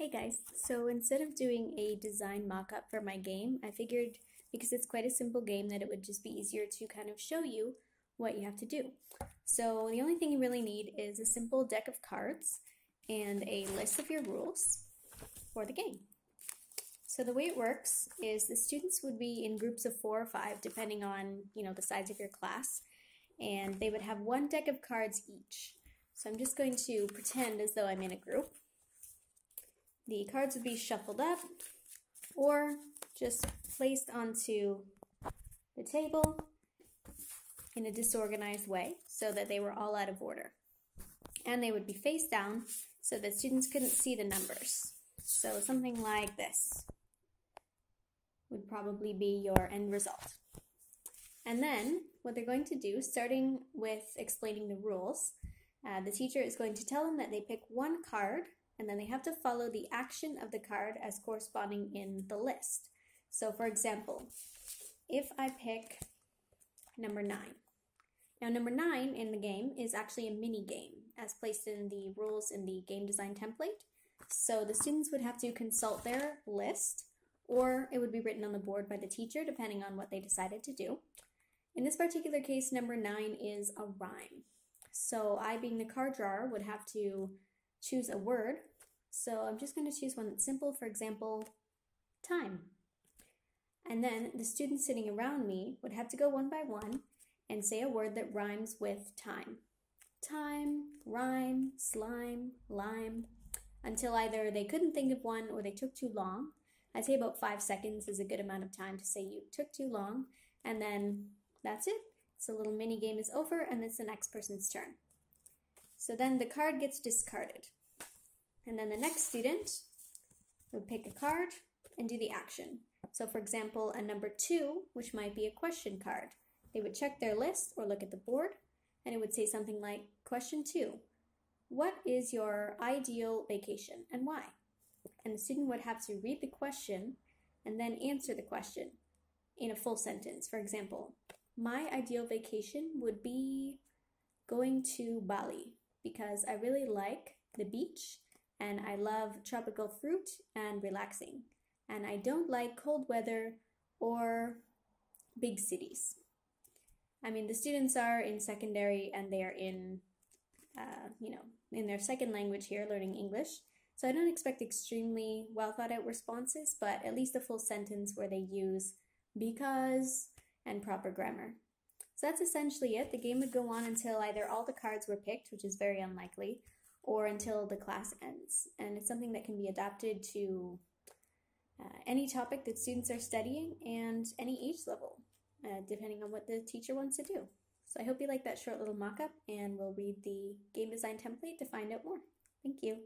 Hey guys, so instead of doing a design mock-up for my game, I figured because it's quite a simple game that it would just be easier to kind of show you what you have to do. So the only thing you really need is a simple deck of cards and a list of your rules for the game. So the way it works is the students would be in groups of 4 or 5 depending on, the size of your class, and they would have one deck of cards each. So I'm just going to pretend as though I'm in a group. The cards would be shuffled up or just placed onto the table in a disorganized way so that they were all out of order. And they would be face down so that students couldn't see the numbers. So something like this would probably be your end result. And then what they're going to do, starting with explaining the rules, the teacher is going to tell them that they pick one card and then they have to follow the action of the card as corresponding in the list. So for example, if I pick number 9. Now number 9 in the game is actually a mini game as placed in the rules in the game design template. So the students would have to consult their list, or it would be written on the board by the teacher depending on what they decided to do. In this particular case, number 9 is a rhyme. So I, being the card drawer, would have to choose a word. So I'm just going to choose one that's simple, for example, time. And then the students sitting around me would have to go one by one and say a word that rhymes with time. Time, rhyme, slime, lime, until either they couldn't think of one or they took too long. I'd say about 5 seconds is a good amount of time to say you took too long, and then that's it. So the little mini game is over and it's the next person's turn. So then the card gets discarded. And then the next student would pick a card and do the action. So for example, a number 2, which might be a question card. They would check their list or look at the board, and it would say something like, question 2, what is your ideal vacation and why? And the student would have to read the question and then answer the question in a full sentence. For example, my ideal vacation would be going to Bali because I really like the beach and I love tropical fruit and relaxing. And I don't like cold weather or big cities. I mean, the students are in secondary and they are in, in their second language here, learning English. So I don't expect extremely well thought out responses, but at least a full sentence where they use because and proper grammar. So that's essentially it. The game would go on until either all the cards were picked, which is very unlikely, or until the class ends. And it's something that can be adapted to any topic that students are studying and any age level, depending on what the teacher wants to do. So I hope you like that short little mock-up, and we'll read the game design template to find out more. Thank you.